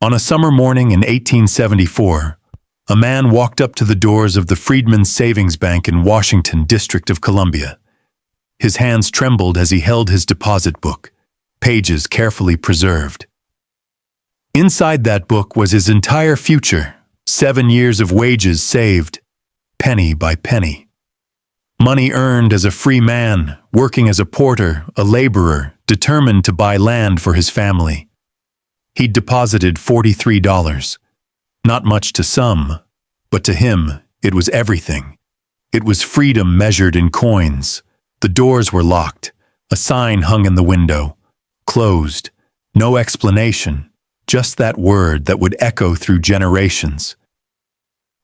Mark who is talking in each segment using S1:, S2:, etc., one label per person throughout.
S1: On a summer morning in 1874, a man walked up to the doors of the Freedman Savings Bank in Washington, District of Columbia. His hands trembled as he held his deposit book, pages carefully preserved. Inside that book was his entire future, 7 years of wages saved, penny by penny. Money earned as a free man, working as a porter, a laborer, determined to buy land for his family. He'd deposited $43. Not much to some, but to him, it was everything. It was freedom measured in coins. The doors were locked. A sign hung in the window. Closed. No explanation. Just that word that would echo through generations.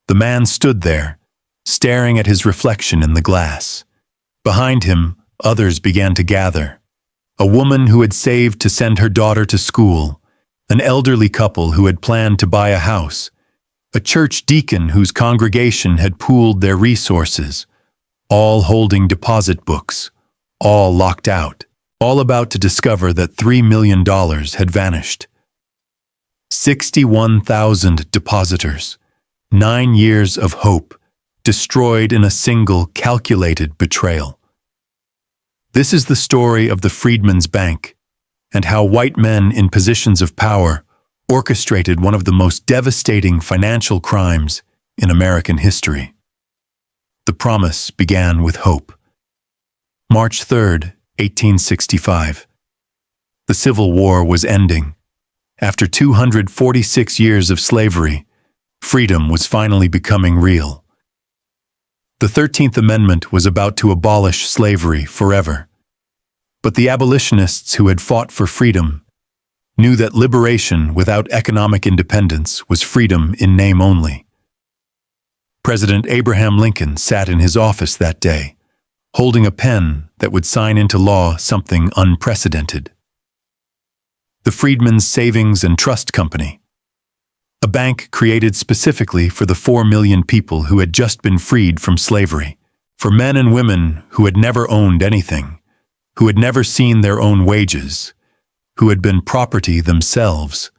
S1: The man stood there, staring at his reflection in the glass. Behind him, others began to gather. A woman who had saved to send her daughter to school, an elderly couple who had planned to buy a house, a church deacon whose congregation had pooled their resources, all holding deposit books, all locked out, all about to discover that $3 million had vanished. 61,000 depositors, 9 years of hope, destroyed in a single calculated betrayal. This is the story of the Freedmen's Bank, and how white men in positions of power orchestrated one of the most devastating financial crimes in American history. The promise began with hope. March 3, 1865. The Civil War was ending. After 246 years of slavery, freedom was finally becoming real. The 13th Amendment was about to abolish slavery forever. But the abolitionists who had fought for freedom knew that liberation without economic independence was freedom in name only. President Abraham Lincoln sat in his office that day, holding a pen that would sign into law something unprecedented. The Freedmen's Savings and Trust Company, a bank created specifically for the 4 million people who had just been freed from slavery, for men and women who had never owned anything, who had never seen their own wages, who had been property themselves.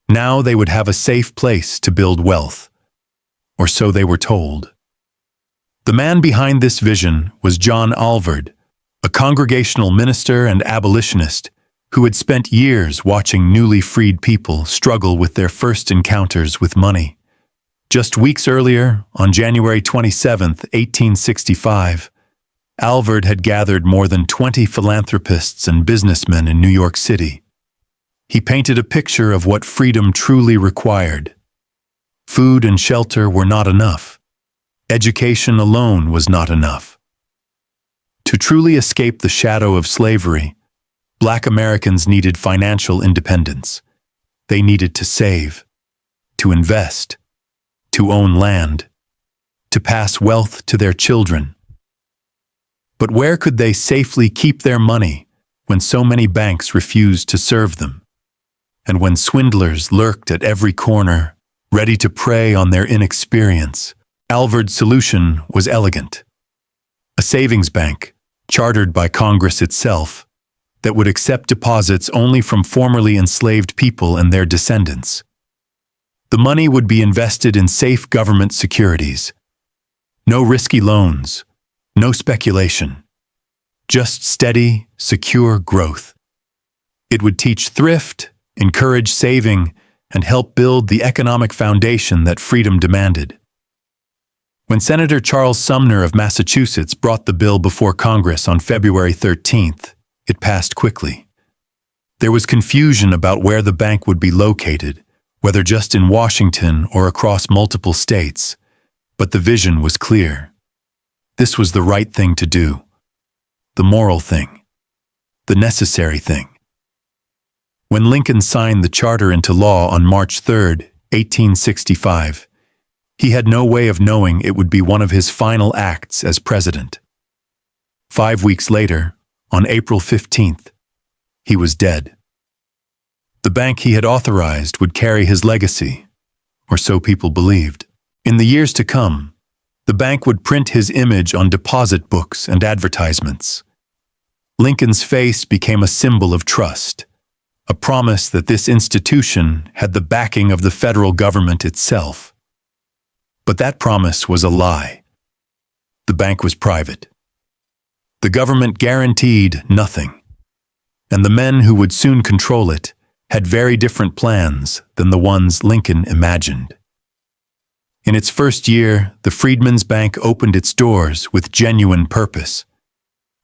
S1: Now they would have a safe place to build wealth, or so they were told. The man behind this vision was John Alvord, a congregational minister and abolitionist who had spent years watching newly freed people struggle with their first encounters with money. Just weeks earlier, on January 27, 1865, Alvord had gathered more than 20 philanthropists and businessmen in New York City. He painted a picture of what freedom truly required. Food and shelter were not enough. Education alone was not enough. To truly escape the shadow of slavery, Black Americans needed financial independence. They needed to save, to invest, to own land, to pass wealth to their children. But where could they safely keep their money when so many banks refused to serve them, and when swindlers lurked at every corner, ready to prey on their inexperience? Alvord's solution was elegant. A savings bank, chartered by Congress itself, that would accept deposits only from formerly enslaved people and their descendants. The money would be invested in safe government securities. No risky loans, no speculation. Just steady, secure growth. It would teach thrift, encourage saving, and help build the economic foundation that freedom demanded. When Senator Charles Sumner of Massachusetts brought the bill before Congress on February 13th, it passed quickly. There was confusion about where the bank would be located, whether just in Washington or across multiple states, but the vision was clear. This was the right thing to do, the moral thing, the necessary thing. When Lincoln signed the charter into law on March 3, 1865, he had no way of knowing it would be one of his final acts as president. 5 weeks later, on April 15th, he was dead. The bank he had authorized would carry his legacy, or so people believed. In the years to come, the bank would print his image on deposit books and advertisements. Lincoln's face became a symbol of trust, a promise that this institution had the backing of the federal government itself. But that promise was a lie. The bank was private. The government guaranteed nothing, and the men who would soon control it had very different plans than the ones Lincoln imagined. In its first year, the Freedmen's Bank opened its doors with genuine purpose.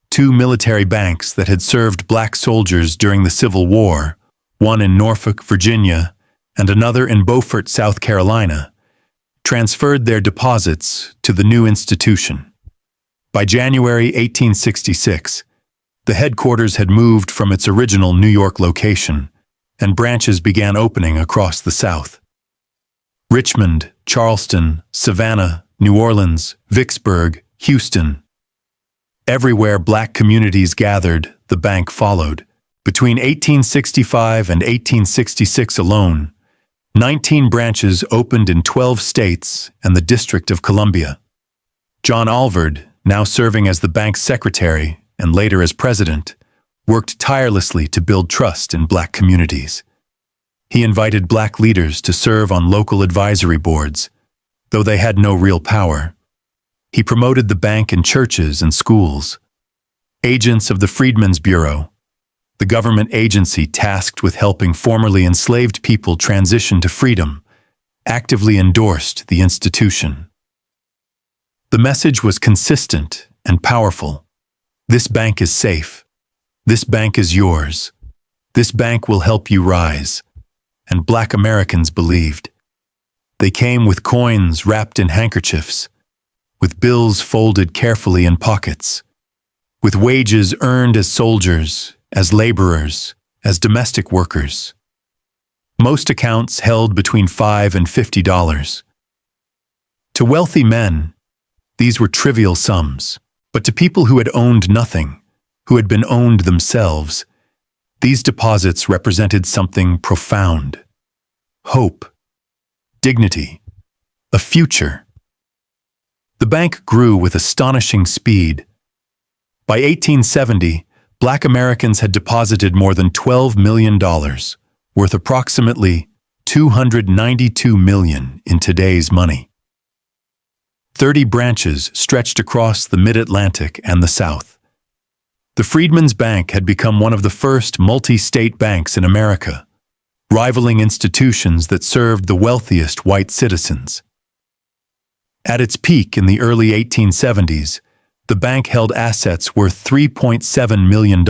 S1: Two military banks that had served black soldiers during the Civil War, one in Norfolk, Virginia, and another in Beaufort, South Carolina, transferred their deposits to the new institution. By January 1866, the headquarters had moved from its original New York location, and branches began opening across the South. Richmond, Charleston, Savannah, New Orleans, Vicksburg, Houston. Everywhere black communities gathered, the bank followed. Between 1865 and 1866 alone, 19 branches opened in 12 states and the District of Columbia. John Alvord, now serving as the bank's secretary and later as president, worked tirelessly to build trust in black communities. He invited black leaders to serve on local advisory boards, though they had no real power. He promoted the bank in churches and schools. Agents of the Freedmen's Bureau, the government agency tasked with helping formerly enslaved people transition to freedom, actively endorsed the institution. The message was consistent and powerful. This bank is safe. This bank is yours. This bank will help you rise. And black Americans believed. They came with coins wrapped in handkerchiefs, with bills folded carefully in pockets, with wages earned as soldiers, as laborers, as domestic workers. Most accounts held between $5 and $50. To wealthy men, these were trivial sums, but to people who had owned nothing, who had been owned themselves, these deposits represented something profound. Hope, dignity, a future. The bank grew with astonishing speed. By 1870, black Americans had deposited more than $12 million, worth approximately $292 million in today's money. 30 branches stretched across the Mid-Atlantic and the South. The Freedmen's Bank had become one of the first multi-state banks in America, rivaling institutions that served the wealthiest white citizens. At its peak in the early 1870s, the bank held assets worth $3.7 million,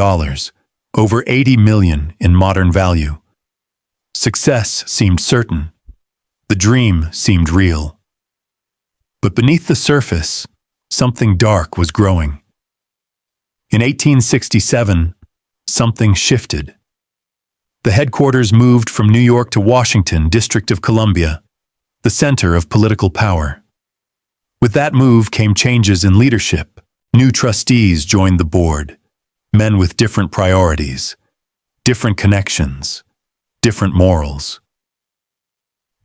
S1: over $80 million in modern value. Success seemed certain. The dream seemed real. But beneath the surface, something dark was growing. In 1867, something shifted. The headquarters moved from New York to Washington, District of Columbia, the center of political power. With that move came changes in leadership. New trustees joined the board, men with different priorities, different connections, different morals.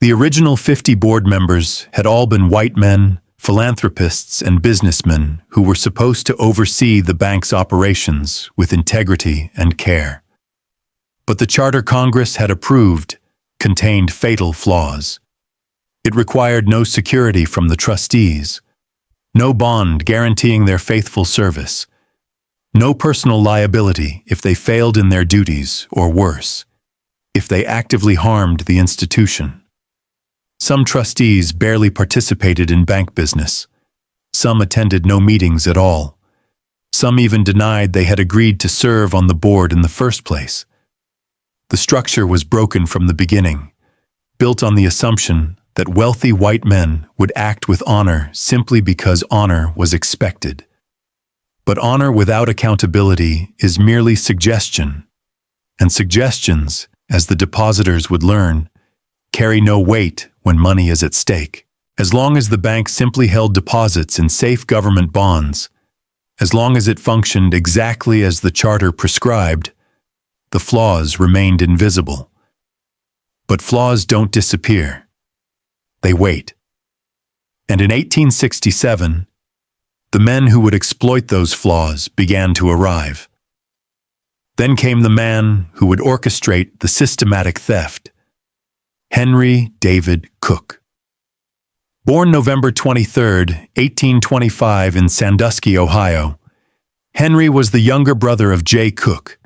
S1: The original 50 board members had all been white men, philanthropists, and businessmen who were supposed to oversee the bank's operations with integrity and care. But the charter Congress had approved contained fatal flaws. It required no security from the trustees, no bond guaranteeing their faithful service, no personal liability if they failed in their duties, or worse, if they actively harmed the institution. Some trustees barely participated in bank business. Some attended no meetings at all. Some even denied they had agreed to serve on the board in the first place. The structure was broken from the beginning, built on the assumption that wealthy white men would act with honor simply because honor was expected. But honor without accountability is merely suggestion, and suggestions, as the depositors would learn, carry no weight when money is at stake. As long as the bank simply held deposits in safe government bonds, as long as it functioned exactly as the charter prescribed, the flaws remained invisible. But flaws don't disappear. They wait. And in 1867, the men who would exploit those flaws began to arrive. Then came the man who would orchestrate the systematic theft, Henry David Cook. Born November 23, 1825 in Sandusky, Ohio, Henry was the younger brother of J. Cook,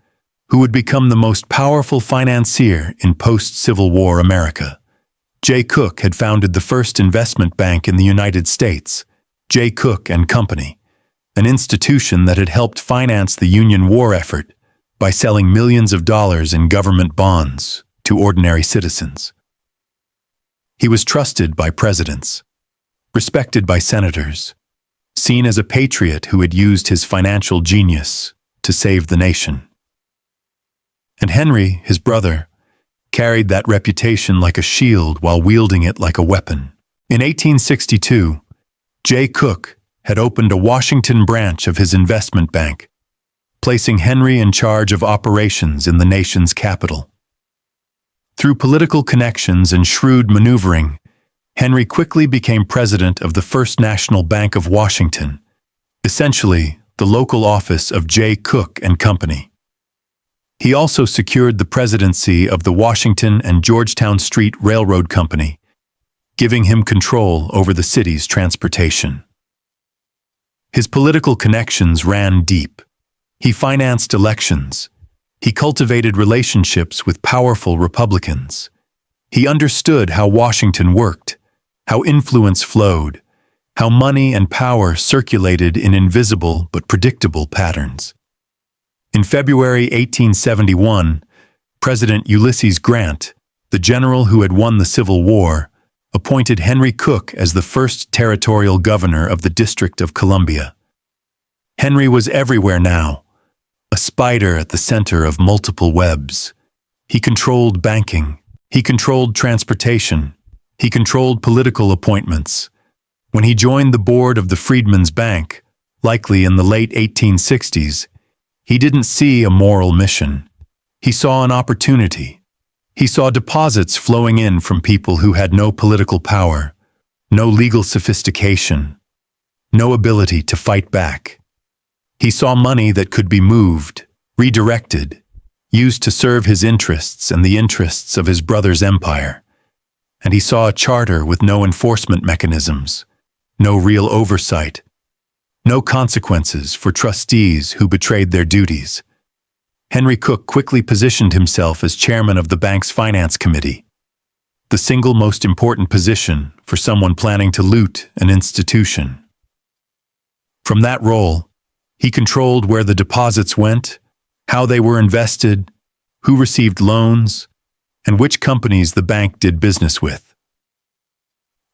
S1: who would become the most powerful financier in post-Civil War America. J. Cook had founded the first investment bank in the United States, J. Cook and Company, an institution that had helped finance the Union war effort by selling millions of dollars in government bonds to ordinary citizens. He was trusted by presidents, respected by senators, seen as a patriot who had used his financial genius to save the nation. And Henry, his brother, carried that reputation like a shield while wielding it like a weapon. In 1862, J. Cook had opened a Washington branch of his investment bank, placing Henry in charge of operations in the nation's capital. Through political connections and shrewd maneuvering, Henry quickly became president of the First National Bank of Washington, essentially the local office of J. Cook and Company. He also secured the presidency of the Washington and Georgetown Street Railroad Company, giving him control over the city's transportation. His political connections ran deep. He financed elections. He cultivated relationships with powerful Republicans. He understood how Washington worked, how influence flowed, how money and power circulated in invisible but predictable patterns. In February 1871, President Ulysses Grant, the general who had won the Civil War, appointed Henry Cook as the first territorial governor of the District of Columbia. Henry was everywhere now, a spider at the center of multiple webs. He controlled banking. He controlled transportation. He controlled political appointments. When he joined the board of the Freedman's Bank, likely in the late 1860s, he didn't see a moral mission. He saw an opportunity. He saw deposits flowing in from people who had no political power, no legal sophistication, no ability to fight back. He saw money that could be moved, redirected, used to serve his interests and the interests of his brother's empire. And he saw a charter with no enforcement mechanisms, no real oversight, no consequences for trustees who betrayed their duties. Henry Cook quickly positioned himself as chairman of the bank's finance committee, the single most important position for someone planning to loot an institution. From that role, he controlled where the deposits went, how they were invested, who received loans, and which companies the bank did business with.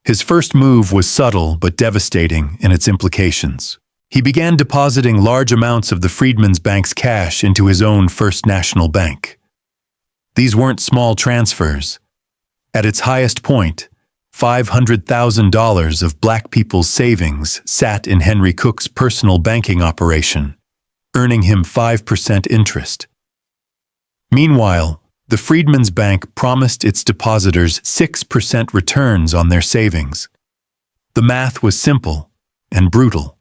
S1: His first move was subtle but devastating in its implications. He began depositing large amounts of the Freedman's Bank's cash into his own First National Bank. These weren't small transfers. At its highest point, $500,000 of black people's savings sat in Henry Cook's personal banking operation, earning him 5% interest. Meanwhile, the Freedman's Bank promised its depositors 6% returns on their savings. The math was simple and brutal.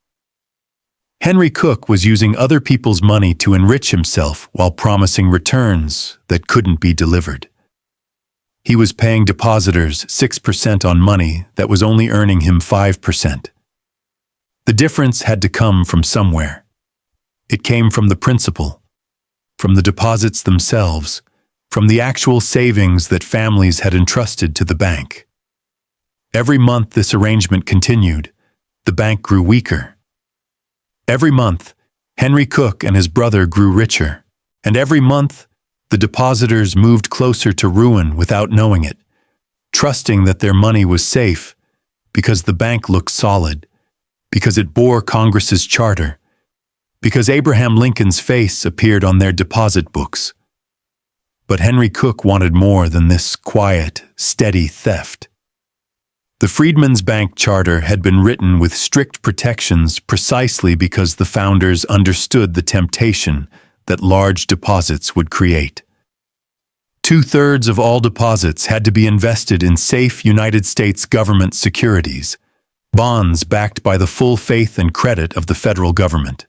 S1: Henry Cook was using other people's money to enrich himself while promising returns that couldn't be delivered. He was paying depositors 6% on money that was only earning him 5%. The difference had to come from somewhere. It came from the principal, from the deposits themselves, from the actual savings that families had entrusted to the bank. Every month this arrangement continued, the bank grew weaker. Every month, Henry Cook and his brother grew richer, and every month, the depositors moved closer to ruin without knowing it, trusting that their money was safe because the bank looked solid, because it bore Congress's charter, because Abraham Lincoln's face appeared on their deposit books. But Henry Cook wanted more than this quiet, steady theft. The Freedman's Bank charter had been written with strict protections precisely because the founders understood the temptation that large deposits would create. 2/3 of all deposits had to be invested in safe United States government securities, bonds backed by the full faith and credit of the federal government.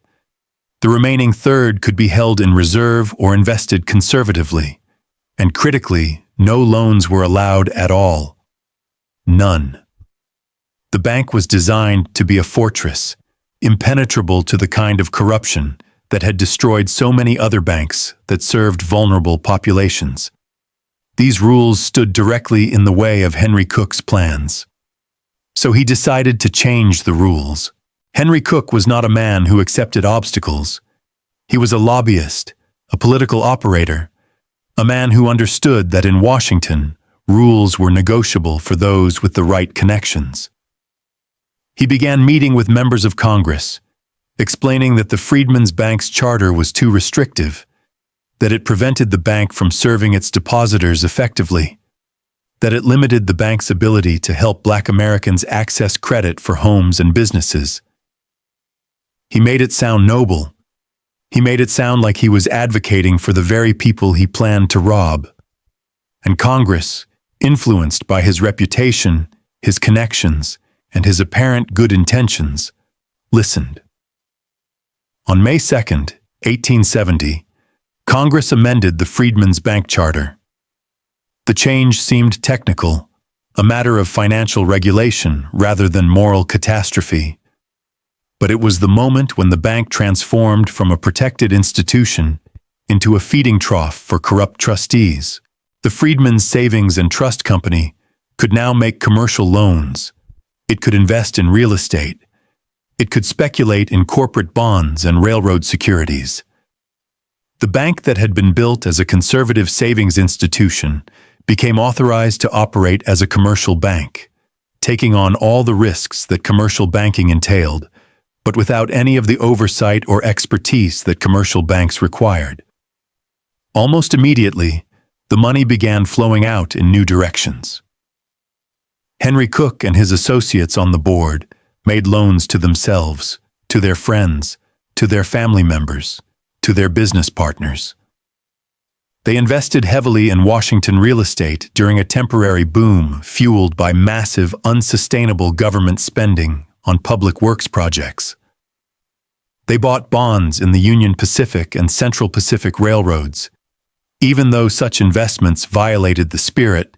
S1: The remaining third could be held in reserve or invested conservatively. And critically, no loans were allowed at all. None. The bank was designed to be a fortress, impenetrable to the kind of corruption that had destroyed so many other banks that served vulnerable populations. These rules stood directly in the way of Henry Cook's plans. So he decided to change the rules. Henry Cook was not a man who accepted obstacles. He was a lobbyist, a political operator, a man who understood that in Washington, rules were negotiable for those with the right connections. He began meeting with members of Congress, explaining that the Freedmen's Bank's charter was too restrictive, that it prevented the bank from serving its depositors effectively, that it limited the bank's ability to help Black Americans access credit for homes and businesses. He made it sound noble. He made it sound like he was advocating for the very people he planned to rob. And Congress, influenced by his reputation, his connections, and his apparent good intentions, listened. On May 2, 1870, Congress amended the Freedmen's Bank Charter. The change seemed technical, a matter of financial regulation rather than moral catastrophe. But it was the moment when the bank transformed from a protected institution into a feeding trough for corrupt trustees. The Freedmen's Savings and Trust Company could now make commercial loans. It could invest in real estate. It could speculate in corporate bonds and railroad securities. The bank that had been built as a conservative savings institution became authorized to operate as a commercial bank, taking on all the risks that commercial banking entailed, but without any of the oversight or expertise that commercial banks required. Almost immediately, the money began flowing out in new directions. Henry Cook and his associates on the board made loans to themselves, to their friends, to their family members, to their business partners. They invested heavily in Washington real estate during a temporary boom fueled by massive, unsustainable government spending on public works projects. They bought bonds in the Union Pacific and Central Pacific railroads, even though such investments violated the spirit,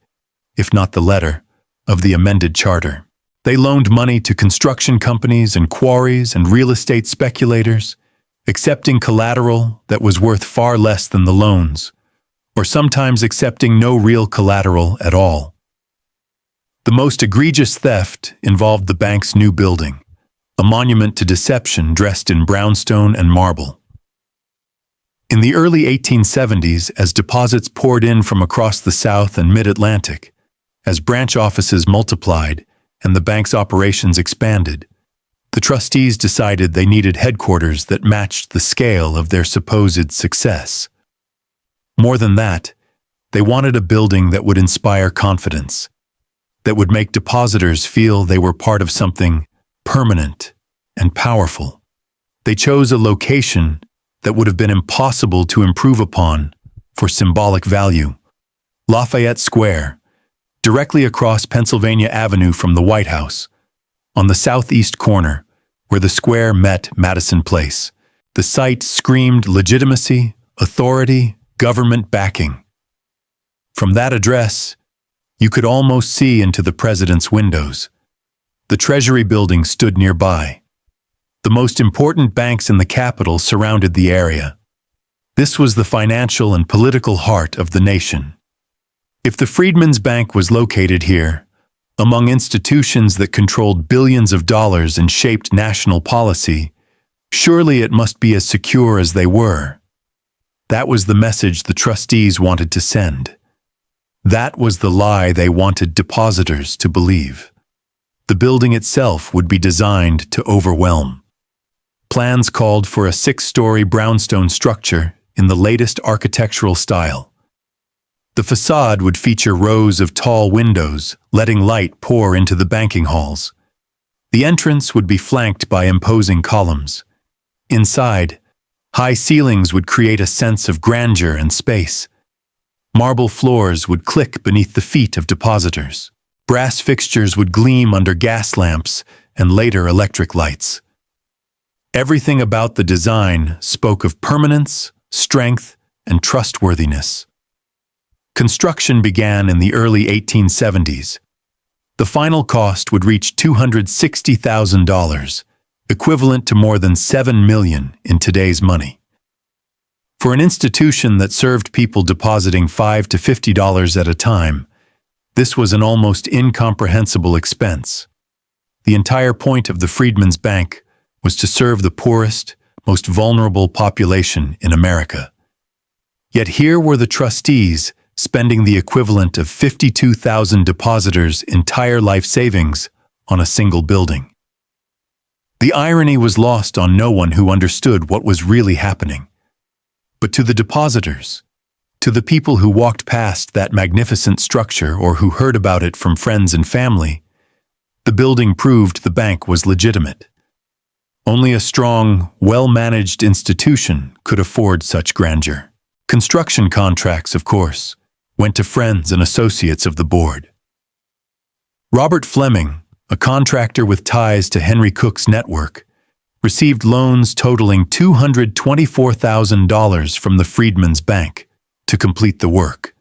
S1: if not the letter, of the amended charter. They loaned money to construction companies and quarries and real estate speculators, accepting collateral that was worth far less than the loans, or sometimes accepting no real collateral at all. The most egregious theft involved the bank's new building, a monument to deception dressed in brownstone and marble. In the early 1870s, as deposits poured in from across the South and Mid-Atlantic, as branch offices multiplied and the bank's operations expanded, the trustees decided they needed headquarters that matched the scale of their supposed success. More than that, they wanted a building that would inspire confidence, that would make depositors feel they were part of something permanent and powerful. They chose a location that would have been impossible to improve upon for symbolic value: Lafayette Square, directly across Pennsylvania Avenue from the White House, on the southeast corner, where the square met Madison Place. The site screamed legitimacy, authority, government backing. From that address, you could almost see into the president's windows. The Treasury building stood nearby. The most important banks in the capital surrounded the area. This was the financial and political heart of the nation. If the Freedmen's Bank was located here, among institutions that controlled billions of dollars and shaped national policy, surely it must be as secure as they were. That was the message the trustees wanted to send. That was the lie they wanted depositors to believe. The building itself would be designed to overwhelm. Plans called for a 6-story brownstone structure in the latest architectural style. The facade would feature rows of tall windows, letting light pour into the banking halls. The entrance would be flanked by imposing columns. Inside, high ceilings would create a sense of grandeur and space. Marble floors would click beneath the feet of depositors. Brass fixtures would gleam under gas lamps and later electric lights. Everything about the design spoke of permanence, strength, and trustworthiness. Construction began in the early 1870s. The final cost would reach $260,000, equivalent to more than $7 million in today's money. For an institution that served people depositing $5 to $50 at a time, this was an almost incomprehensible expense. The entire point of the Freedmen's Bank was to serve the poorest, most vulnerable population in America. Yet here were the trustees spending the equivalent of 52,000 depositors' entire life savings on a single building. The irony was lost on no one who understood what was really happening. But to the depositors, to the people who walked past that magnificent structure or who heard about it from friends and family, the building proved the bank was legitimate. Only a strong, well-managed institution could afford such grandeur. Construction contracts, of course, went to friends and associates of the board. Robert Fleming, a contractor with ties to Henry Cook's network, received loans totaling $224,000 from the Freedmen's Bank to complete the work.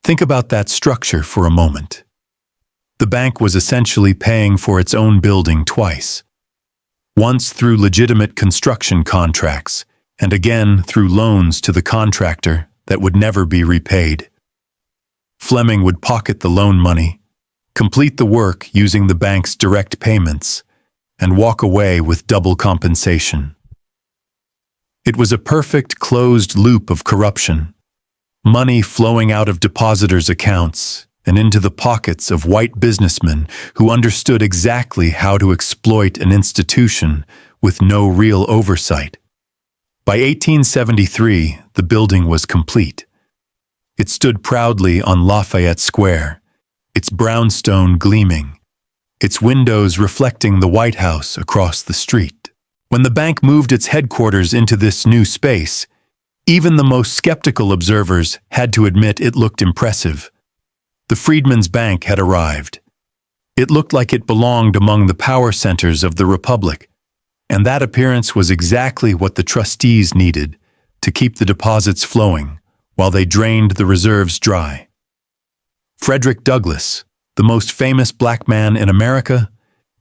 S1: Think about that structure for a moment. The bank was essentially paying for its own building twice. Once through legitimate construction contracts, and again through loans to the contractor that would never be repaid. Fleming would pocket the loan money, complete the work using the bank's direct payments, and walk away with double compensation. It was a perfect closed loop of corruption, money flowing out of depositors' accounts and into the pockets of white businessmen who understood exactly how to exploit an institution with no real oversight. By 1873, the building was complete. It stood proudly on Lafayette Square, its brownstone gleaming, its windows reflecting the White House across the street. When the bank moved its headquarters into this new space, even the most skeptical observers had to admit it looked impressive. The Freedmen's Bank had arrived. It looked like it belonged among the power centers of the Republic, and that appearance was exactly what the trustees needed to keep the deposits flowing while they drained the reserves dry. Frederick Douglass, the most famous black man in America,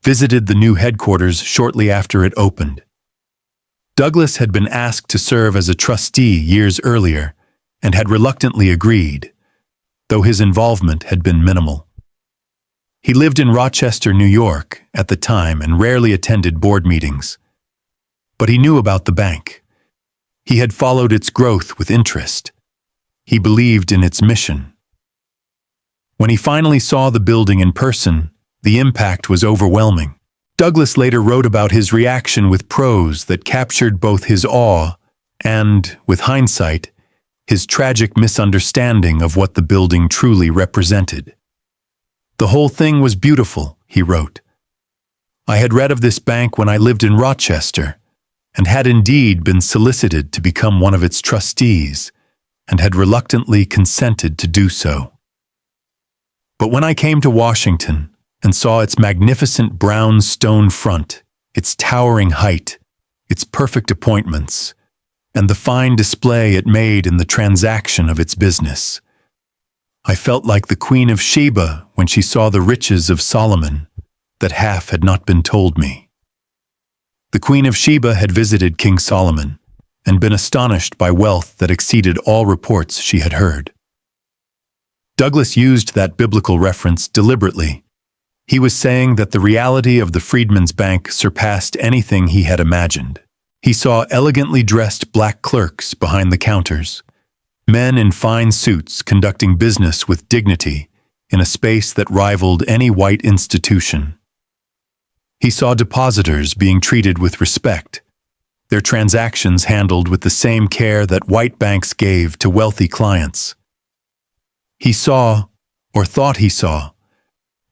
S1: visited the new headquarters shortly after it opened. Douglass had been asked to serve as a trustee years earlier and had reluctantly agreed, though his involvement had been minimal. He lived in Rochester, New York, at the time and rarely attended board meetings. But he knew about the bank. He had followed its growth with interest. He believed in its mission. When he finally saw the building in person, the impact was overwhelming. Douglass later wrote about his reaction with prose that captured both his awe and, with hindsight, his tragic misunderstanding of what the building truly represented. "The whole thing was beautiful," he wrote. "I had read of this bank when I lived in Rochester, and had indeed been solicited to become one of its trustees, and had reluctantly consented to do so. But when I came to Washington and saw its magnificent brown stone front, its towering height, its perfect appointments, and the fine display it made in the transaction of its business, I felt like the Queen of Sheba when she saw the riches of Solomon, that half had not been told me." The Queen of Sheba had visited King Solomon and been astonished by wealth that exceeded all reports she had heard. Douglass used that biblical reference deliberately. He was saying that the reality of the Freedmen's Bank surpassed anything he had imagined. He saw elegantly dressed black clerks behind the counters, men in fine suits conducting business with dignity in a space that rivaled any white institution. He saw depositors being treated with respect, their transactions handled with the same care that white banks gave to wealthy clients. He saw, or thought he saw,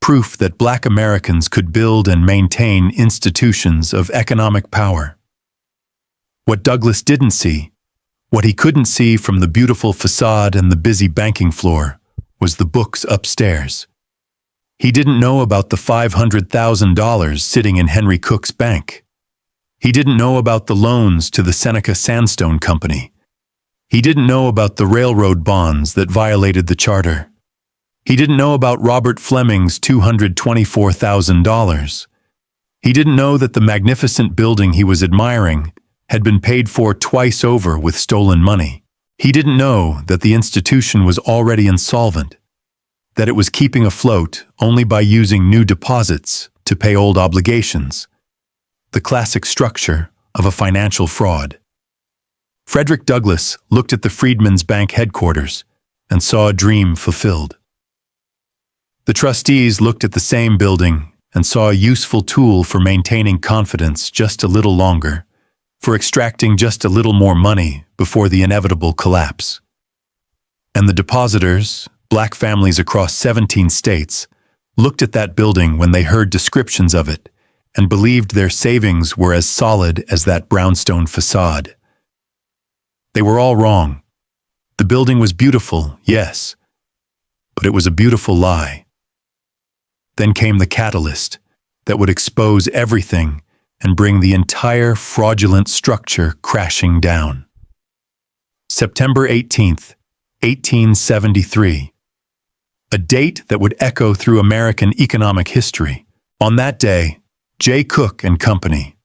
S1: proof that black Americans could build and maintain institutions of economic power. What Douglass didn't see, what he couldn't see from the beautiful facade and the busy banking floor, was the books upstairs. He didn't know about the $500,000 sitting in Henry Cook's bank. He didn't know about the loans to the Seneca Sandstone Company. He didn't know about the railroad bonds that violated the charter. He didn't know about Robert Fleming's $224,000. He didn't know that the magnificent building he was admiring had been paid for twice over with stolen money. He didn't know that the institution was already insolvent, that it was keeping afloat only by using new deposits to pay old obligations, the classic structure of a financial fraud. Frederick Douglass looked at the Freedman's Bank headquarters and saw a dream fulfilled. The trustees looked at the same building and saw a useful tool for maintaining confidence just a little longer, for extracting just a little more money before the inevitable collapse. And the depositors, black families across 17 states, looked at that building when they heard descriptions of it and believed their savings were as solid as that brownstone facade. They were all wrong. The building was beautiful, yes, but it was a beautiful lie. Then came the catalyst that would expose everything and bring the entire fraudulent structure crashing down. September 18th, 1873. A date that would echo through American economic history. On that day, J. Cook and Company,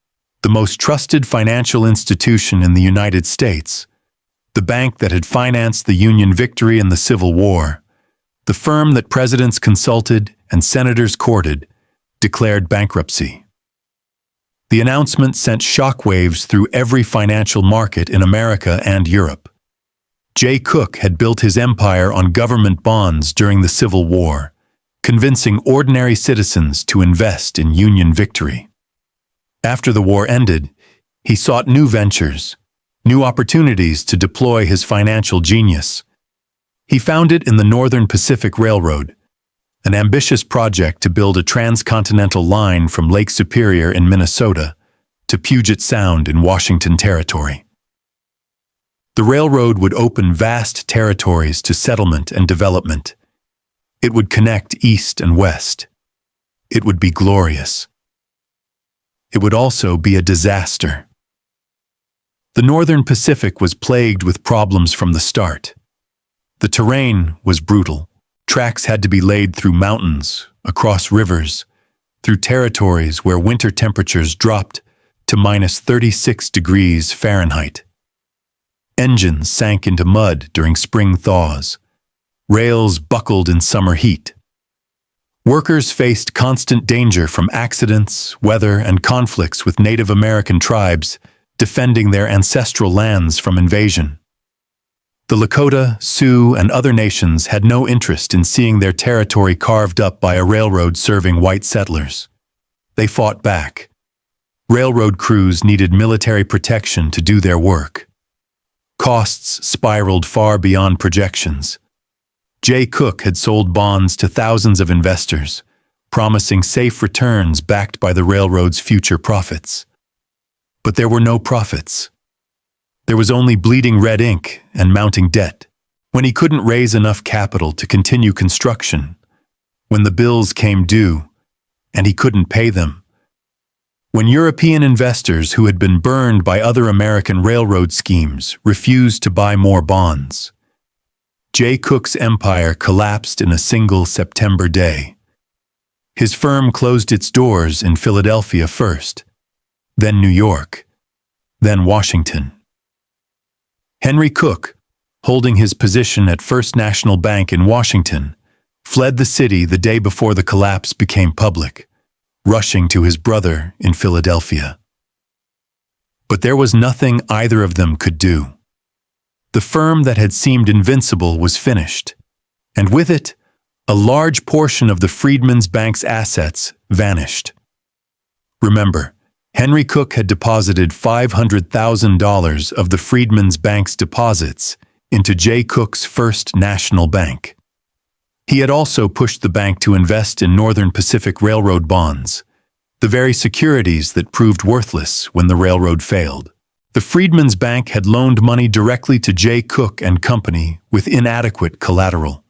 S1: the most trusted financial institution in the United States, the bank that had financed the Union victory in the Civil War, the firm that presidents consulted and senators courted, declared bankruptcy. The announcement sent shockwaves through every financial market in America and Europe. J. Cook had built his empire on government bonds during the Civil War, convincing ordinary citizens to invest in Union victory. After the war ended, he sought new ventures, new opportunities to deploy his financial genius. He found it in the Northern Pacific Railroad, an ambitious project to build a transcontinental line from Lake Superior in Minnesota to Puget Sound in Washington Territory. The railroad would open vast territories to settlement and development. It would connect east and west. It would be glorious. It would also be a disaster. The Northern Pacific was plagued with problems from the start. The terrain was brutal. Tracks had to be laid through mountains, across rivers, through territories where winter temperatures dropped to -36 degrees Fahrenheit. Engines sank into mud during spring thaws. Rails buckled in summer heat. Workers faced constant danger from accidents, weather, and conflicts with Native American tribes defending their ancestral lands from invasion. The Lakota, Sioux, and other nations had no interest in seeing their territory carved up by a railroad serving white settlers. They fought back. Railroad crews needed military protection to do their work. Costs spiraled far beyond projections. J. Cook had sold bonds to thousands of investors, promising safe returns backed by the railroad's future profits. But there were no profits. There was only bleeding red ink and mounting debt. When he couldn't raise enough capital to continue construction, when the bills came due and he couldn't pay them, when European investors who had been burned by other American railroad schemes refused to buy more bonds, J. Cook's empire collapsed in a single September day. His firm closed its doors in Philadelphia first, then New York, then Washington. Henry Cook, holding his position at First National Bank in Washington, fled the city the day before the collapse became public, rushing to his brother in Philadelphia. But there was nothing either of them could do. The firm that had seemed invincible was finished, and with it, a large portion of the Freedman's Bank's assets vanished. Remember, Henry Cook had deposited $500,000 of the Freedman's Bank's deposits into J. Cook's First National Bank. He had also pushed the bank to invest in Northern Pacific Railroad bonds, the very securities that proved worthless when the railroad failed. The Freedman's Bank had loaned money directly to J. Cook and Company with inadequate collateral.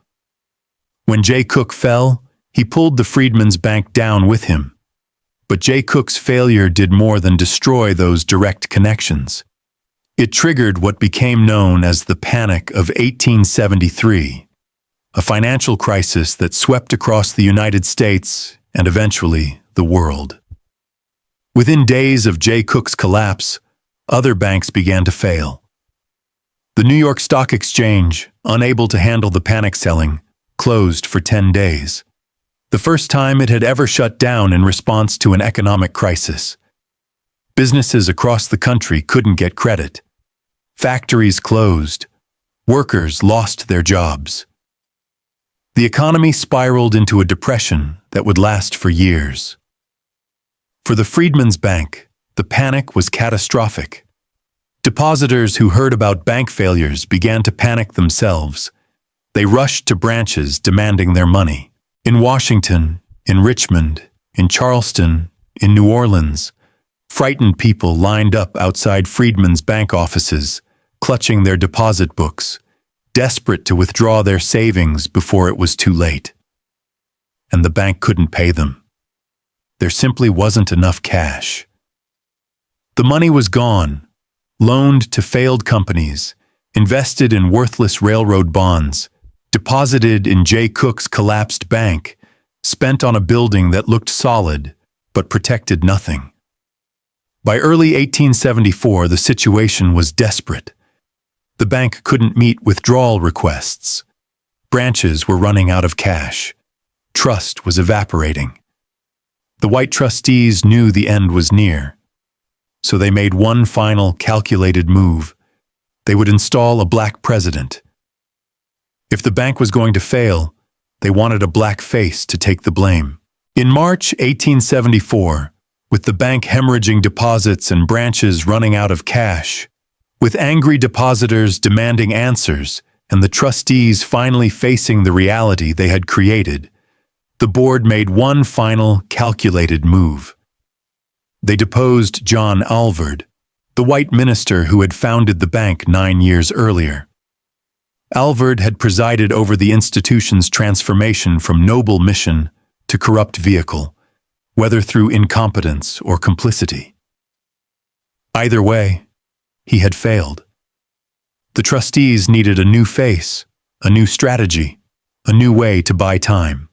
S1: When J. Cook fell, he pulled the Freedman's Bank down with him. But Jay Cook's failure did more than destroy those direct connections. It triggered what became known as the Panic of 1873, a financial crisis that swept across the United States and eventually the world. Within days of Jay Cook's collapse, other banks began to fail. The New York Stock Exchange, unable to handle the panic selling, closed for 10 days. The first time it had ever shut down in response to an economic crisis. Businesses across the country couldn't get credit. Factories closed. Workers lost their jobs. The economy spiraled into a depression that would last for years. For the Freedman's Bank, the panic was catastrophic. Depositors who heard about bank failures began to panic themselves. They rushed to branches demanding their money. In Washington, in Richmond, in Charleston, in New Orleans, frightened people lined up outside Freedman's bank offices, clutching their deposit books, desperate to withdraw their savings before it was too late. And the bank couldn't pay them. There simply wasn't enough cash. The money was gone, loaned to failed companies, invested in worthless railroad bonds, deposited in Jay Cook's collapsed bank, spent on a building that looked solid but protected nothing. By early 1874, the situation was desperate. The bank couldn't meet withdrawal requests. Branches were running out of cash. Trust was evaporating. The white trustees knew the end was near. So they made one final calculated move. They would install a black president. If the bank was going to fail, they wanted a black face to take the blame. In March 1874, with the bank hemorrhaging deposits and branches running out of cash, with angry depositors demanding answers and the trustees finally facing the reality they had created, the board made one final calculated move. They deposed John Alvord, the white minister who had founded the bank 9 years earlier. Alvord had presided over the institution's transformation from noble mission to corrupt vehicle, whether through incompetence or complicity. Either way, he had failed. The trustees needed a new face, a new strategy, a new way to buy time.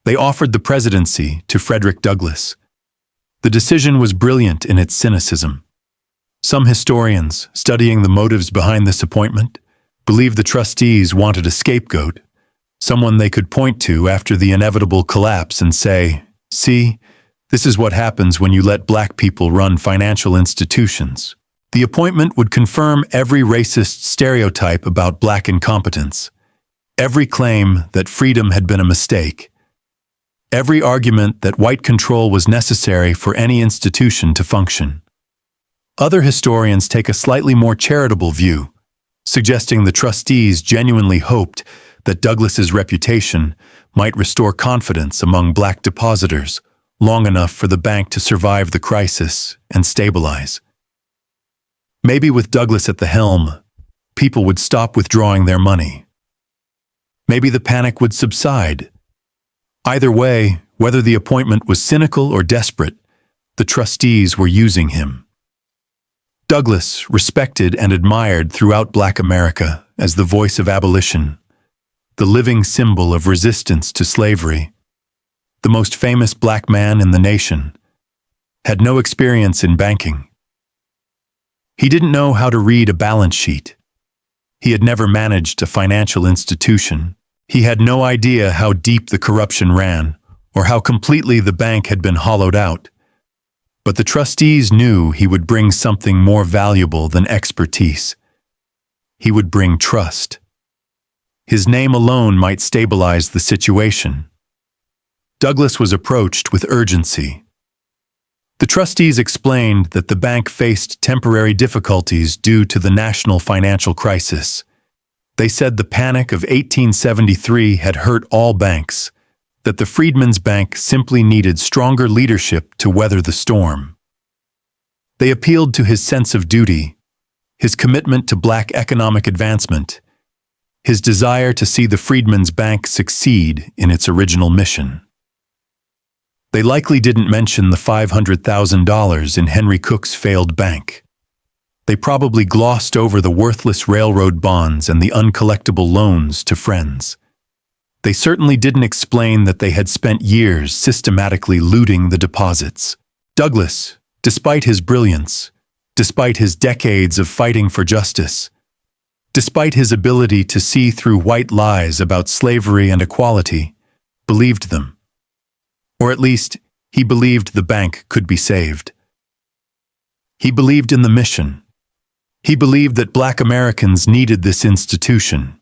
S1: They offered the presidency to Frederick Douglass. The decision was brilliant in its cynicism. Some historians, studying the motives behind this appointment, believe the trustees wanted a scapegoat, someone they could point to after the inevitable collapse and say, "See, this is what happens when you let black people run financial institutions." The appointment would confirm every racist stereotype about black incompetence, every claim that freedom had been a mistake, every argument that white control was necessary for any institution to function. Other historians take a slightly more charitable view, suggesting the trustees genuinely hoped that Douglass's reputation might restore confidence among black depositors long enough for the bank to survive the crisis and stabilize. Maybe with Douglass at the helm, people would stop withdrawing their money. Maybe the panic would subside. Either way, whether the appointment was cynical or desperate, the trustees were using him. Douglass, respected and admired throughout Black America as the voice of abolition, the living symbol of resistance to slavery, the most famous black man in the nation, had no experience in banking. He didn't know how to read a balance sheet. He had never managed a financial institution. He had no idea how deep the corruption ran or how completely the bank had been hollowed out. But the trustees knew he would bring something more valuable than expertise. He would bring trust. His name alone might stabilize the situation. Douglass was approached with urgency. The trustees explained that the bank faced temporary difficulties due to the national financial crisis. They said the panic of 1873 had hurt all banks, that the Freedman's Bank simply needed stronger leadership to weather the storm. They appealed to his sense of duty, his commitment to black economic advancement, his desire to see the Freedman's Bank succeed in its original mission. They likely didn't mention the $500,000 in Henry Cook's failed bank. They probably glossed over the worthless railroad bonds and the uncollectible loans to friends. They certainly didn't explain that they had spent years systematically looting the deposits. Douglas, despite his brilliance, despite his decades of fighting for justice, despite his ability to see through white lies about slavery and equality, believed them. Or at least, he believed the bank could be saved. He believed in the mission. He believed that Black Americans needed this institution.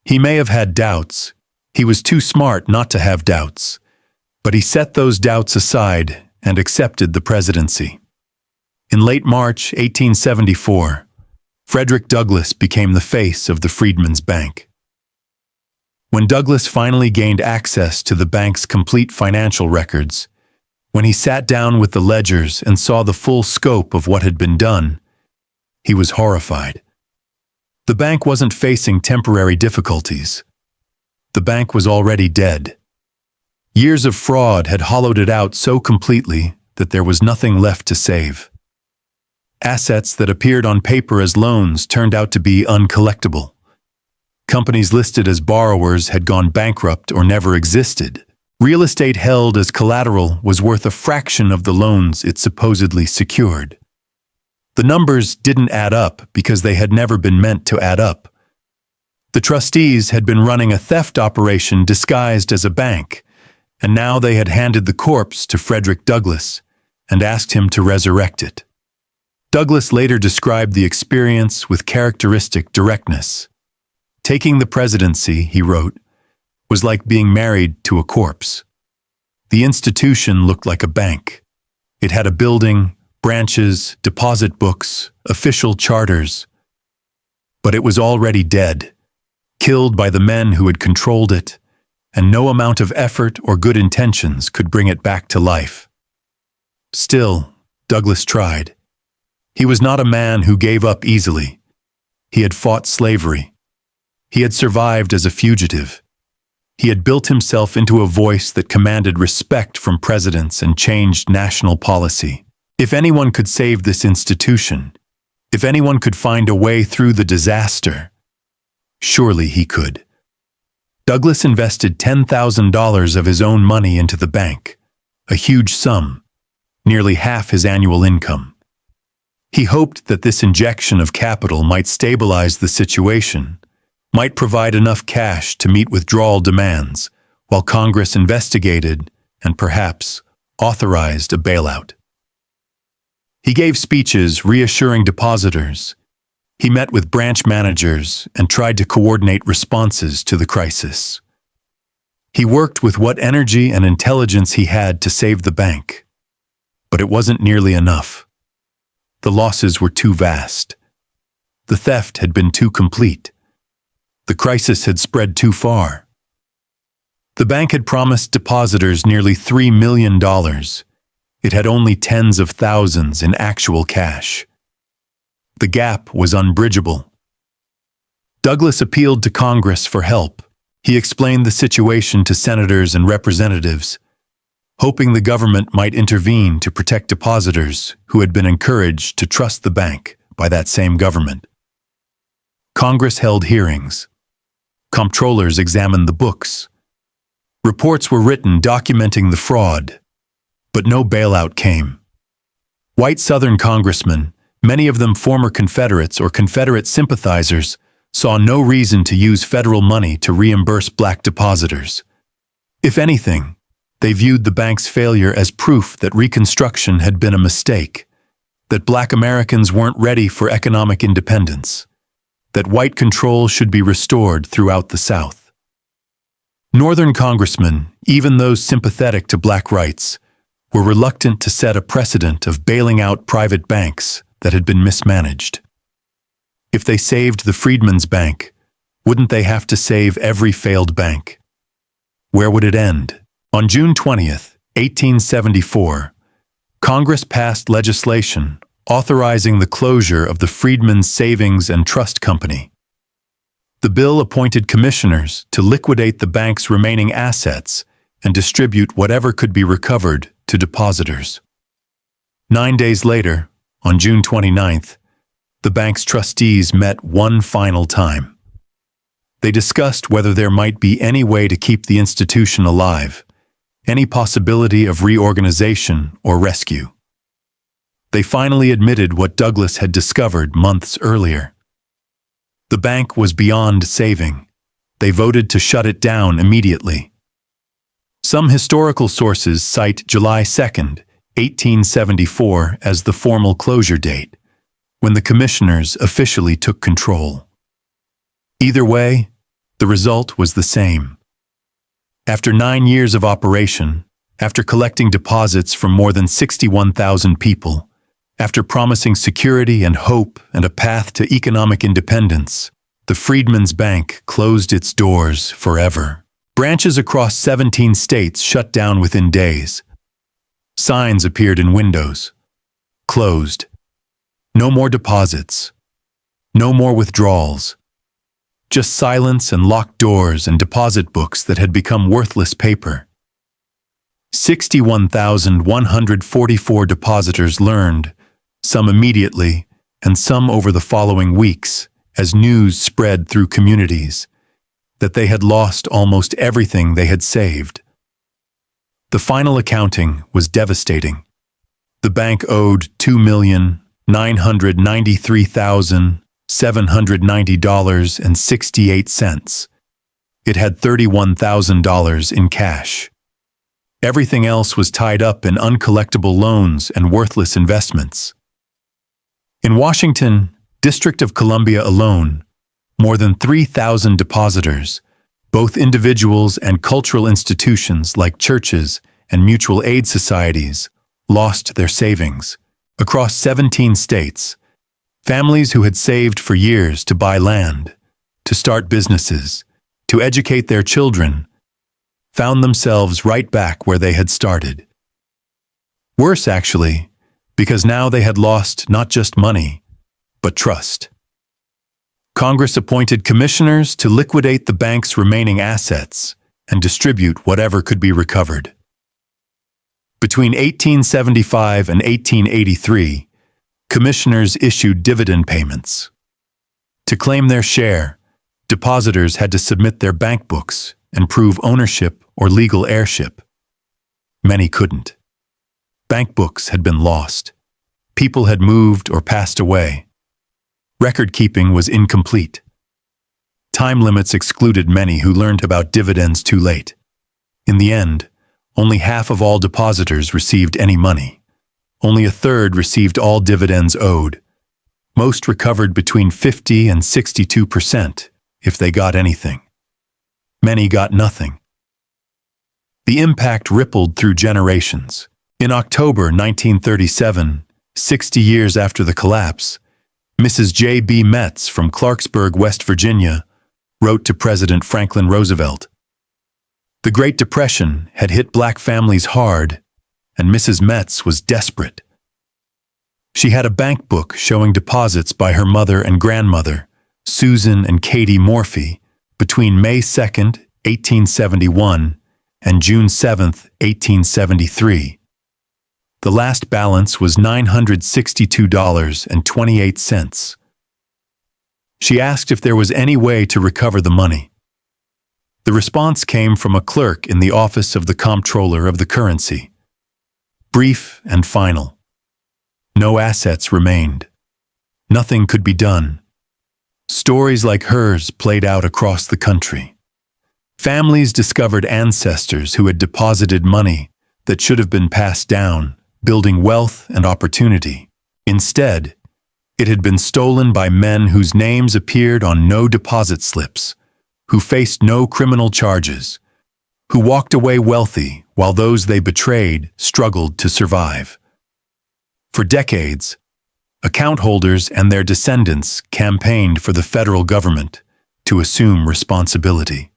S1: He may have had doubts. He was too smart not to have doubts. But he set those doubts aside and accepted the presidency. In late March 1874, Frederick Douglass became the face of the Freedmen's Bank. When Douglass finally gained access to the bank's complete financial records, when he sat down with the ledgers and saw the full scope of what had been done, he was horrified. The bank wasn't facing temporary difficulties. The bank was already dead. Years of fraud had hollowed it out so completely that there was nothing left to save. Assets that appeared on paper as loans turned out to be uncollectible. Companies listed as borrowers had gone bankrupt or never existed. Real estate held as collateral was worth a fraction of the loans it supposedly secured. The numbers didn't add up because they had never been meant to add up. The trustees had been running a theft operation disguised as a bank, and now they had handed the corpse to Frederick Douglass and asked him to resurrect it. Douglass later described the experience with characteristic directness. Taking the presidency, he wrote, was like being married to a corpse. The institution looked like a bank. It had a building, branches, deposit books, official charters. But it was already dead, killed by the men who had controlled it, and no amount of effort or good intentions could bring it back to life. Still, Douglass tried. He was not a man who gave up easily. He had fought slavery. He had survived as a fugitive. He had built himself into a voice that commanded respect from presidents and changed national policy. If anyone could save this institution, if anyone could find a way through the disaster, surely he could. Douglass invested $10,000 of his own money into the bank, a huge sum, nearly half his annual income. He hoped that this injection of capital might stabilize the situation, might provide enough cash to meet withdrawal demands, while Congress investigated and perhaps authorized a bailout. He gave speeches reassuring depositors. He met with branch managers and tried to coordinate responses to the crisis. He worked with what energy and intelligence he had to save the bank. But it wasn't nearly enough. The losses were too vast. The theft had been too complete. The crisis had spread too far. The bank had promised depositors nearly $3 million. It had only tens of thousands in actual cash. The gap was unbridgeable. Douglass appealed to Congress for help. He explained the situation to senators and representatives, hoping the government might intervene to protect depositors who had been encouraged to trust the bank by that same government. Congress held hearings. Comptrollers examined the books. Reports were written documenting the fraud, but no bailout came. White Southern congressmen, many of them former Confederates or Confederate sympathizers, saw no reason to use federal money to reimburse black depositors. If anything, they viewed the bank's failure as proof that Reconstruction had been a mistake, that black Americans weren't ready for economic independence, that white control should be restored throughout the South. Northern congressmen, even those sympathetic to black rights, were reluctant to set a precedent of bailing out private banks that had been mismanaged. If they saved the Freedmen's Bank, wouldn't they have to save every failed bank? Where would it end? On June 20th, 1874, Congress passed legislation authorizing the closure of the Freedmen's Savings and Trust Company. The bill appointed commissioners to liquidate the bank's remaining assets and distribute whatever could be recovered to depositors. 9 days later, on June 29th, the bank's trustees met one final time. They discussed whether there might be any way to keep the institution alive, any possibility of reorganization or rescue. They finally admitted what Douglas had discovered months earlier. The bank was beyond saving. They voted to shut it down immediately. Some historical sources cite July 2nd, 1874 as the formal closure date, when the commissioners officially took control. Either way, the result was the same. After 9 years of operation, after collecting deposits from more than 61,000 people, after promising security and hope and a path to economic independence, the Freedman's Bank closed its doors forever. Branches across 17 states shut down within days. Signs appeared in windows. Closed. No more deposits. No more withdrawals. Just silence and locked doors and deposit books that had become worthless paper. 61,144 depositors learned, some immediately and some over the following weeks, as news spread through communities, that they had lost almost everything they had saved. The final accounting was devastating. The bank owed $2,993,790.68. It had $31,000 in cash. Everything else was tied up in uncollectible loans and worthless investments. In Washington, District of Columbia alone, more than 3,000 depositors, both individuals and cultural institutions like churches and mutual aid societies, lost their savings. Across 17 states, families who had saved for years to buy land, to start businesses, to educate their children, found themselves right back where they had started. Worse, actually, because now they had lost not just money, but trust. Congress appointed commissioners to liquidate the bank's remaining assets and distribute whatever could be recovered. Between 1875 and 1883, commissioners issued dividend payments. To claim their share, depositors had to submit their bank books and prove ownership or legal heirship. Many couldn't. Bank books had been lost. People had moved or passed away. Record-keeping was incomplete. Time limits excluded many who learned about dividends too late. In the end, only half of all depositors received any money. Only a third received all dividends owed. Most recovered between 50 and 62%, if they got anything. Many got nothing. The impact rippled through generations. In October 1937, 60 years after the collapse, Mrs. J.B. Metz from Clarksburg, West Virginia, wrote to President Franklin Roosevelt. The Great Depression had hit black families hard, and Mrs. Metz was desperate. She had a bank book showing deposits by her mother and grandmother, Susan and Katie Morphy, between May 2nd, 1871, and June 7th, 1873. The last balance was $962.28. She asked if there was any way to recover the money. The response came from a clerk in the office of the Comptroller of the Currency. Brief and final. No assets remained. Nothing could be done. Stories like hers played out across the country. Families discovered ancestors who had deposited money that should have been passed down, building wealth and opportunity. Instead, it had been stolen by men whose names appeared on no deposit slips, who faced no criminal charges, who walked away wealthy while those they betrayed struggled to survive. For decades, account holders and their descendants campaigned for the federal government to assume responsibility.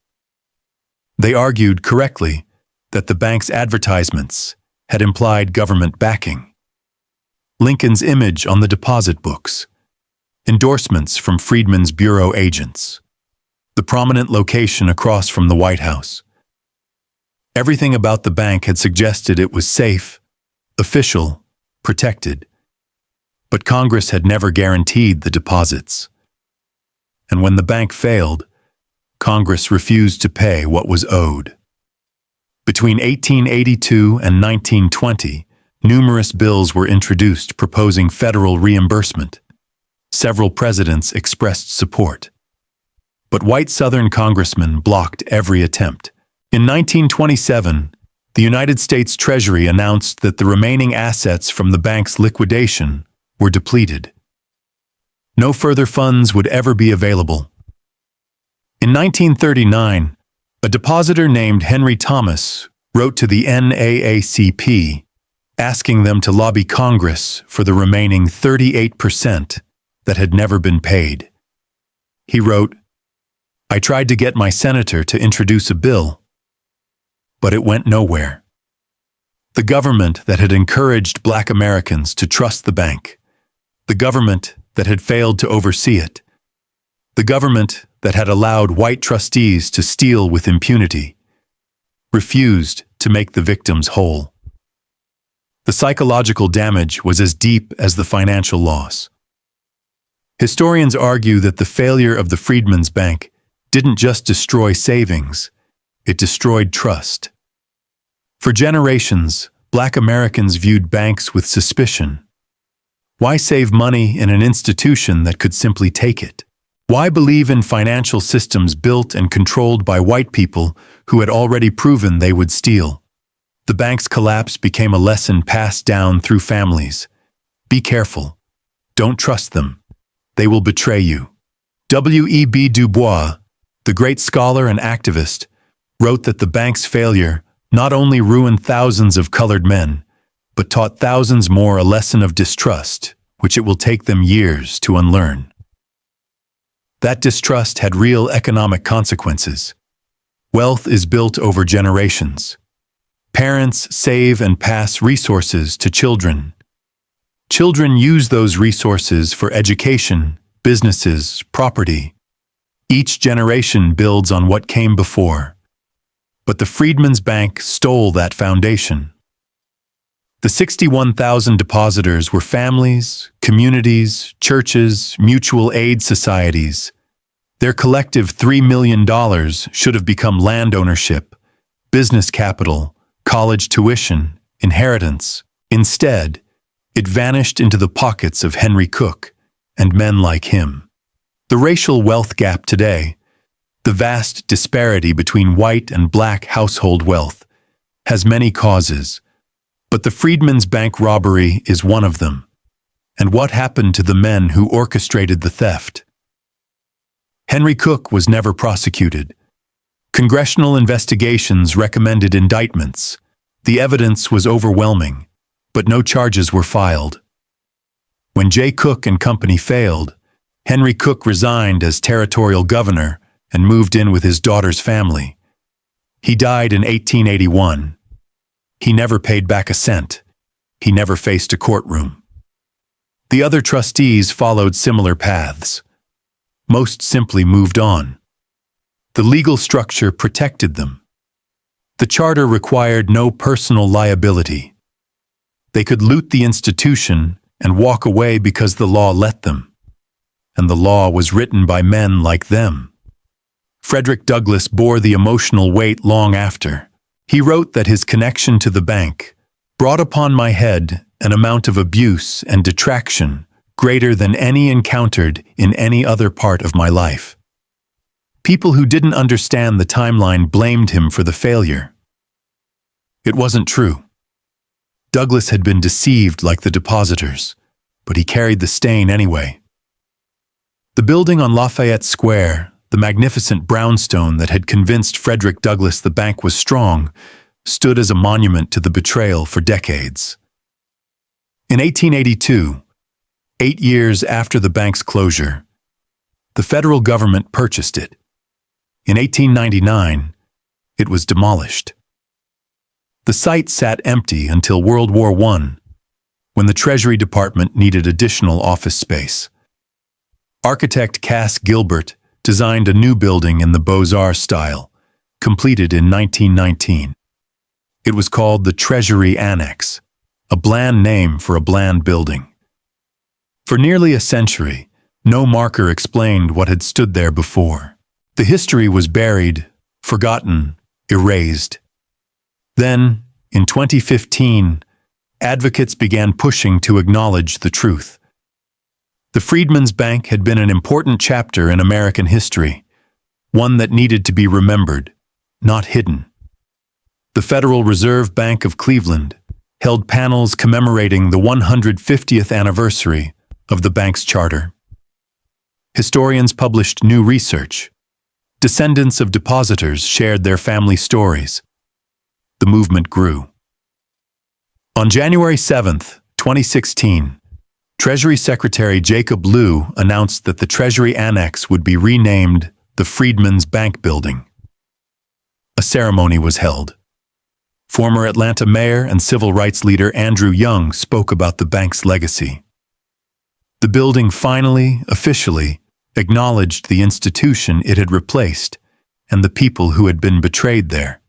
S1: They argued correctly that the bank's advertisements had implied government backing. Lincoln's image on the deposit books, endorsements from Freedman's bureau agents, the prominent location across from the White House. Everything about the bank had suggested it was safe, official, protected. But Congress had never guaranteed the deposits. And when the bank failed, Congress refused to pay what was owed. Between 1882 and 1920, numerous bills were introduced proposing federal reimbursement. Several presidents expressed support. But white Southern congressmen blocked every attempt. In 1927, the United States Treasury announced that the remaining assets from the bank's liquidation were depleted. No further funds would ever be available. In 1939, a depositor named Henry Thomas wrote to the NAACP asking them to lobby Congress for the remaining 38% that had never been paid. He wrote, "I tried to get my senator to introduce a bill, but it went nowhere." The government that had encouraged Black Americans to trust the bank, the government that had failed to oversee it, the government that had allowed white trustees to steal with impunity, refused to make the victims whole. The psychological damage was as deep as the financial loss. Historians argue that the failure of the Freedmen's Bank didn't just destroy savings, it destroyed trust. For generations, Black Americans viewed banks with suspicion. Why save money in an institution that could simply take it? Why believe in financial systems built and controlled by white people who had already proven they would steal? The bank's collapse became a lesson passed down through families. Be careful. Don't trust them. They will betray you. W.E.B. Du Bois, the great scholar and activist, wrote that the bank's failure not only ruined thousands of colored men, but taught thousands more a lesson of distrust, which it will take them years to unlearn. That distrust had real economic consequences. Wealth is built over generations. Parents save and pass resources to children. Children use those resources for education, businesses, property. Each generation builds on what came before. But the Freedmen's Bank stole that foundation. The 61,000 depositors were families, communities, churches, mutual aid societies. Their collective $3 million should have become land ownership, business capital, college tuition, inheritance. Instead, it vanished into the pockets of Henry Cook and men like him. The racial wealth gap today, the vast disparity between white and black household wealth, has many causes. But the Freedmen's Bank robbery is one of them. And what happened to the men who orchestrated the theft? Henry Cook was never prosecuted. Congressional investigations recommended indictments. The evidence was overwhelming, but no charges were filed. When J. Cook and Company failed, Henry Cook resigned as territorial governor and moved in with his daughter's family. He died in 1881. He never paid back a cent. He never faced a courtroom. The other trustees followed similar paths. Most simply moved on. The legal structure protected them. The charter required no personal liability. They could loot the institution and walk away because the law let them. And the law was written by men like them. Frederick Douglass bore the emotional weight long after. He wrote that his connection to the bank brought upon my head an amount of abuse and detraction greater than any encountered in any other part of my life. People who didn't understand the timeline blamed him for the failure. It wasn't true. Douglass had been deceived like the depositors, but he carried the stain anyway. The building on Lafayette Square, the magnificent brownstone that had convinced Frederick Douglass the bank was strong, stood as a monument to the betrayal for decades. In 1882, 8 years after the bank's closure, the federal government purchased it. In 1899, it was demolished. The site sat empty until World War I, when the Treasury Department needed additional office space. Architect Cass Gilbert designed a new building in the Beaux-Arts style, completed in 1919. It was called the Treasury Annex, a bland name for a bland building. For nearly a century, no marker explained what had stood there before. The history was buried, forgotten, erased. Then, in 2015, advocates began pushing to acknowledge the truth. The Freedmen's Bank had been an important chapter in American history, one that needed to be remembered, not hidden. The Federal Reserve Bank of Cleveland held panels commemorating the 150th anniversary of the bank's charter. Historians published new research. Descendants of depositors shared their family stories. The movement grew. On January 7, 2016, Treasury Secretary Jacob Lew announced that the Treasury Annex would be renamed the Freedmen's Bank Building. A ceremony was held. Former Atlanta mayor and civil rights leader Andrew Young spoke about the bank's legacy. The building finally, officially, acknowledged the institution it had replaced and the people who had been betrayed there.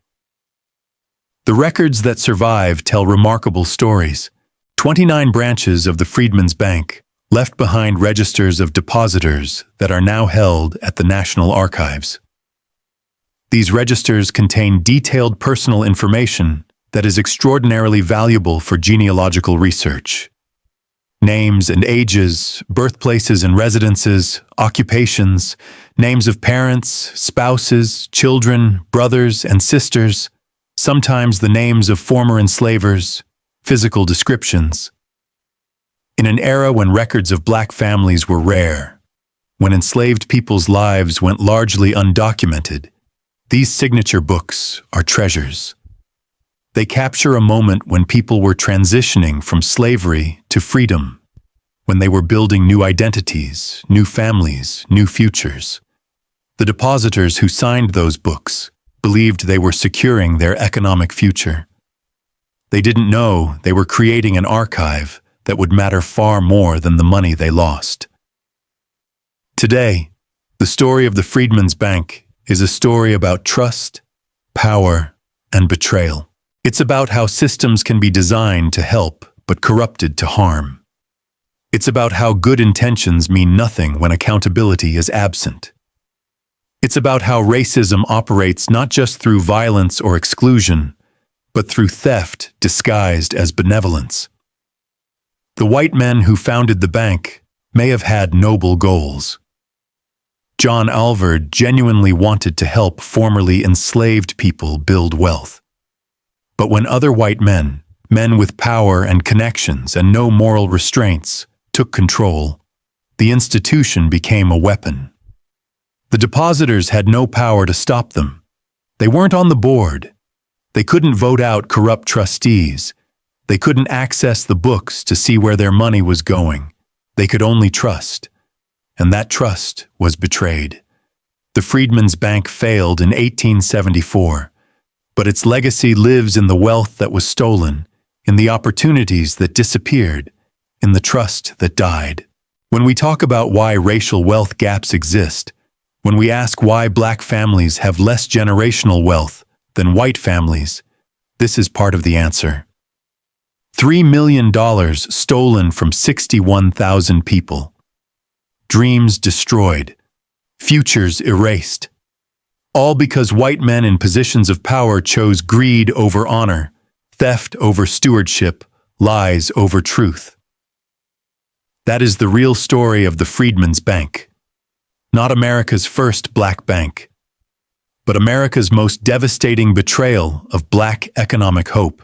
S1: The records that survive tell remarkable stories. 29 branches of the Freedmen's Bank left behind registers of depositors that are now held at the National Archives. These registers contain detailed personal information that is extraordinarily valuable for genealogical research. Names and ages, birthplaces and residences, occupations, names of parents, spouses, children, brothers and sisters, sometimes the names of former enslavers, physical descriptions. In an era when records of black families were rare, when enslaved people's lives went largely undocumented, these signature books are treasures. They capture a moment when people were transitioning from slavery to freedom, when they were building new identities, new families, new futures. The depositors who signed those books believed they were securing their economic future. They didn't know they were creating an archive that would matter far more than the money they lost. Today, the story of the Freedmen's Bank is a story about trust, power, and betrayal. It's about how systems can be designed to help but corrupted to harm. It's about how good intentions mean nothing when accountability is absent. It's about how racism operates not just through violence or exclusion, but through theft disguised as benevolence. The white men who founded the bank may have had noble goals. John Alvord genuinely wanted to help formerly enslaved people build wealth. But when other white men with power and connections and no moral restraints, took control, the institution became a weapon. The depositors had no power to stop them. They weren't on the board. They couldn't vote out corrupt trustees. They couldn't access the books to see where their money was going. They could only trust. And that trust was betrayed. The Freedmen's Bank failed in 1874, but its legacy lives in the wealth that was stolen, in the opportunities that disappeared, in the trust that died. When we talk about why racial wealth gaps exist, when we ask why black families have less generational wealth than white families, this is part of the answer. $3 million stolen from 61,000 people. Dreams destroyed. Futures erased. All because white men in positions of power chose greed over honor, theft over stewardship, lies over truth. That is the real story of the Freedmen's Bank. Not America's first black bank, but America's most devastating betrayal of black economic hope.